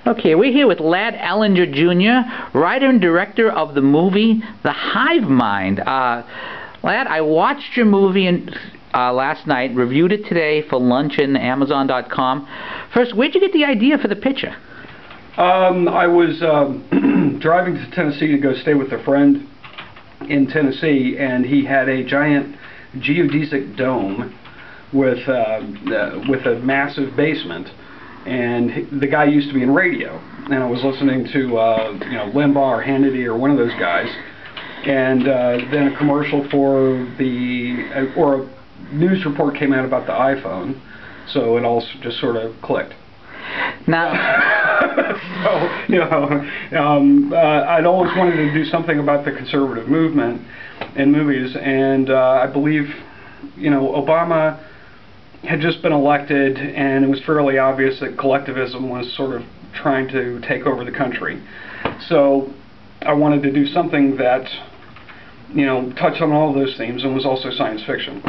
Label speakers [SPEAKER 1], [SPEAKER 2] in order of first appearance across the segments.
[SPEAKER 1] Okay, we're here with Lad Ehlinger Jr., writer and director of the movie The Hive Mind. Lad, I watched your movie last night, reviewed it today for lunch in Amazon.com. First, where'd you get the idea for the picture?
[SPEAKER 2] I was driving to Tennessee to go stay with a friend in Tennessee, and he had a giant geodesic dome with a massive basement. And the guy used to be in radio, and I was listening to Limbaugh or Hannity or one of those guys, and then a commercial for or a news report came out about the iPhone, so it all just sort of clicked.
[SPEAKER 1] Now,
[SPEAKER 2] so I'd always wanted to do something about the conservative movement in movies, and I believe Obama had just been elected, and it was fairly obvious that collectivism was sort of trying to take over the country. So I wanted to do something that touched on all of those themes and was also science fiction.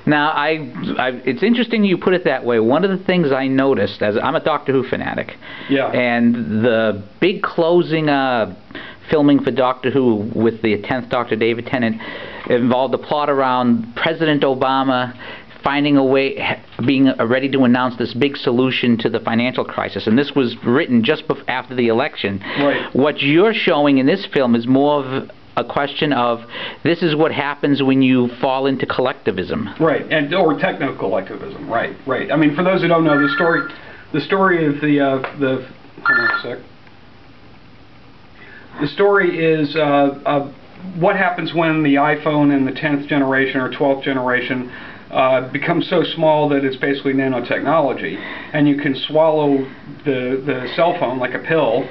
[SPEAKER 1] Now, it's interesting you put it that way. One of the things I noticed, as I'm a Doctor Who fanatic,
[SPEAKER 2] yeah,
[SPEAKER 1] and the big closing filming for Doctor Who with the 10th Doctor, David Tennant, involved a plot around President Obama finding a way, being ready to announce this big solution to the financial crisis. And this was written just after the election.
[SPEAKER 2] Right.
[SPEAKER 1] What you're showing in this film is more of a question of, this is what happens when you fall into collectivism.
[SPEAKER 2] Right, or techno-collectivism. Right, right. I mean, for those who don't know, the story of hold on a sec. The story is what happens when the iPhone in the 10th generation or 12th generation becomes so small that it's basically nanotechnology, and you can swallow the cell phone like a pill,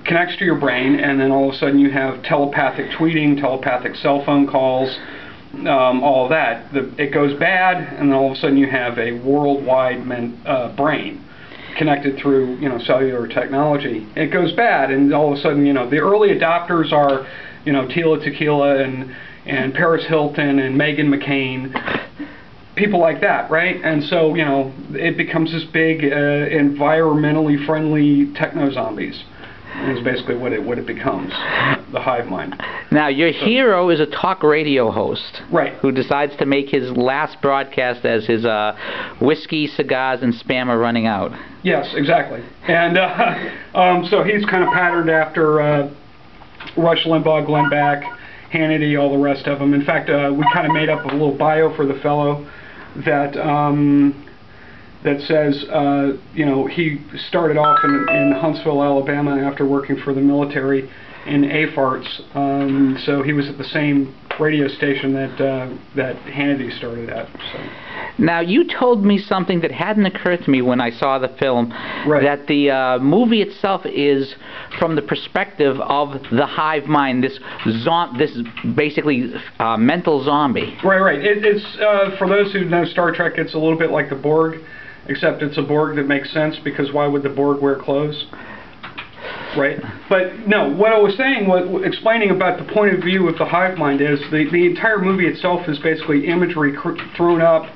[SPEAKER 2] connects to your brain, and then all of a sudden you have telepathic tweeting, telepathic cell phone calls, all of that. It goes bad, and then all of a sudden you have a worldwide brain connected through cellular technology. It goes bad, and all of a sudden the early adopters are Tila Tequila and Paris Hilton and Meghan McCain, people like that, right? And so it becomes this big environmentally friendly techno zombies. Is basically what it becomes, the hive mind.
[SPEAKER 1] Now, your hero is a talk radio host,
[SPEAKER 2] right,
[SPEAKER 1] who decides to make his last broadcast as his whiskey, cigars, and spam are running out.
[SPEAKER 2] Yes, exactly. And so he's kind of patterned after Rush Limbaugh, Glenn Beck, Hannity, all the rest of them. In fact, we kind of made up a little bio for the fellow that says, he started off in Huntsville, Alabama, after working for the military in AFARTS. So he was at the same radio station that Hannity started at. So.
[SPEAKER 1] Now, you told me something that hadn't occurred to me when I saw the film,
[SPEAKER 2] right,
[SPEAKER 1] that the movie itself is from the perspective of the hive mind, this basically mental zombie.
[SPEAKER 2] Right, right. It's for those who know Star Trek, it's a little bit like the Borg, except it's a Borg that makes sense, because why would the Borg wear clothes? Right? But no, what I was saying, explaining about the point of view of the hive mind is the entire movie itself is basically imagery thrown up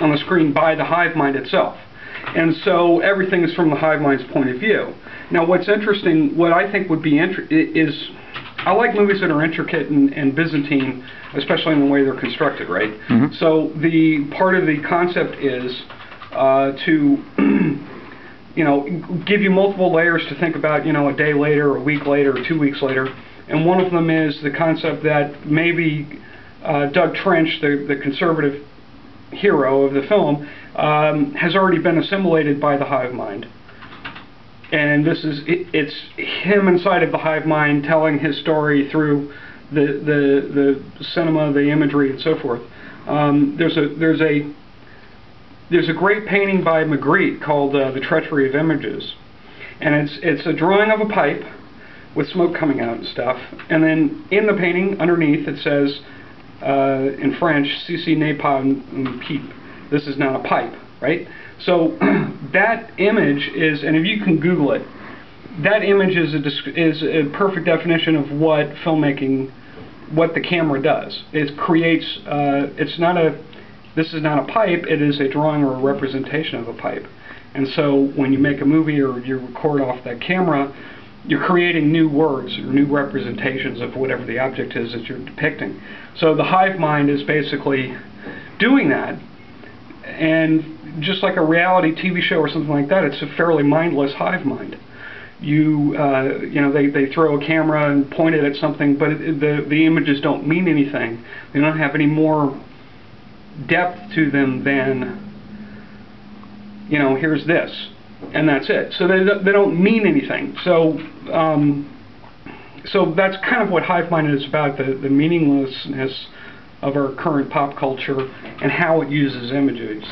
[SPEAKER 2] on the screen by the hive mind itself. And so everything is from the hive mind's point of view. Now, what's interesting, what I think would be is, I like movies that are intricate and Byzantine, especially in the way they're constructed, right?
[SPEAKER 1] Mm-hmm.
[SPEAKER 2] So the part of the concept is to give you multiple layers to think about, a day later, a week later, or 2 weeks later. And one of them is the concept that maybe Doug Trench, the conservative hero of the film, has already been assimilated by the hive mind. And it's him inside of the hive mind telling his story through the cinema, the imagery, and so forth. There's a great painting by Magritte called The Treachery of Images, and it's a drawing of a pipe with smoke coming out and stuff, and then in the painting underneath it says in French, "Ceci n'est pas une pipe." This is not a pipe, right? So that image is, and if you can Google it, that image is a perfect definition of what filmmaking, what the camera does. It creates. This is not a pipe, it is a drawing or a representation of a pipe. And so when you make a movie or you record off that camera, you're creating new words or new representations of whatever the object is that you're depicting. So the Hive Mind is basically doing that. And just like a reality TV show or something like that, it's a fairly mindless hive mind. You know, they throw a camera and point it at something, but the images don't mean anything. They don't have any more depth to them than, you know, here's this, and that's it. So they don't mean anything. So so that's kind of what Hive Mind is about, the meaninglessness of our current pop culture and how it uses images.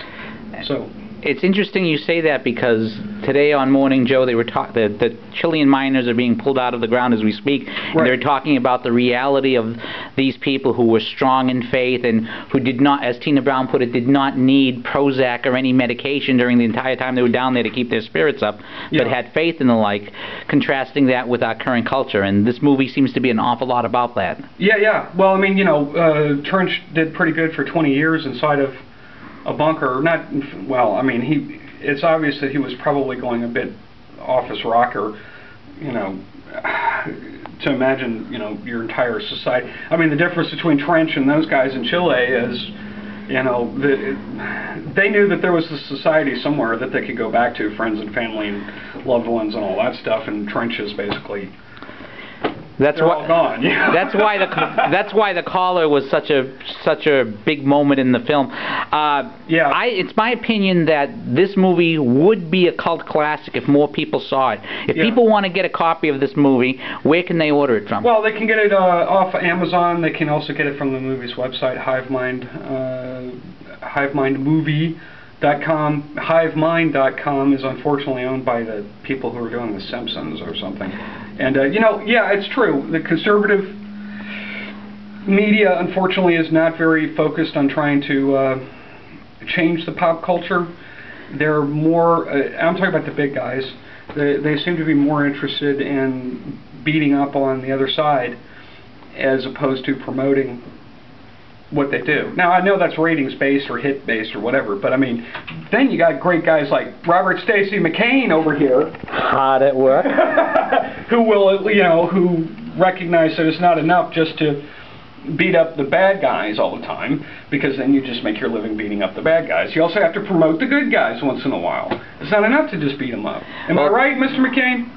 [SPEAKER 2] So
[SPEAKER 1] it's interesting you say that, because today on Morning Joe they were the Chilean miners are being pulled out of the ground as we speak, and they're talking about the reality of these people who were strong in faith and who did not, as Tina Brown put it, did not need Prozac or any medication during the entire time they were down there to keep their spirits up, but had faith and the like, contrasting that with our current culture. And this movie seems to be an awful lot about that.
[SPEAKER 2] Yeah. Well, I mean, you know, Trench did pretty good for 20 years inside of a bunker. Not well. I mean, it's obvious that he was probably going a bit off his rocker. You know, to imagine, you know, your entire society. I mean, the difference between Trench and those guys in Chile is, you know, they knew that there was a society somewhere that they could go back to, friends and family and loved ones and all that stuff. And Trench is basically. They're all gone. Yeah.
[SPEAKER 1] That's why the caller was such a big moment in the film. It's my opinion that this movie would be a cult classic if more people saw it. If people want to get a copy of this movie, where can they order it from?
[SPEAKER 2] Well, they can get it off Amazon. They can also get it from the movie's website, HiveMind, HiveMindmovie.com. HiveMind.com is unfortunately owned by the people who are doing The Simpsons or something. And, you know, yeah, it's true. The conservative media, unfortunately, is not very focused on trying to change the pop culture. They're more, I'm talking about the big guys, they seem to be more interested in beating up on the other side as opposed to promoting what they do. Now, I know that's ratings-based or hit-based or whatever, but I mean, then you got great guys like Robert Stacey McCain over here.
[SPEAKER 1] Hard at work.
[SPEAKER 2] Who will, you know, who recognize that it's not enough just to beat up the bad guys all the time, because then you just make your living beating up the bad guys. You also have to promote the good guys once in a while. It's not enough to just beat them up. Am I right, Mr. McCain?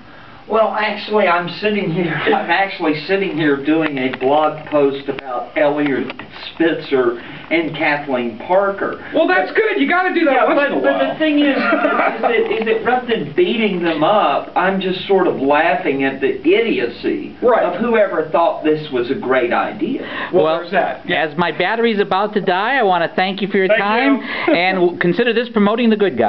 [SPEAKER 3] Well, actually, I'm actually sitting here doing a blog post about Ehlinger Spitzer and Kathleen Parker.
[SPEAKER 2] Well, that's good. You got to do that once in a while.
[SPEAKER 3] But the thing is that rather than beating them up, I'm just sort of laughing at the idiocy of whoever thought this was a great idea.
[SPEAKER 2] Well, there's that.
[SPEAKER 1] As my battery's about to die, I want to thank you for your time, and consider this promoting the good guys.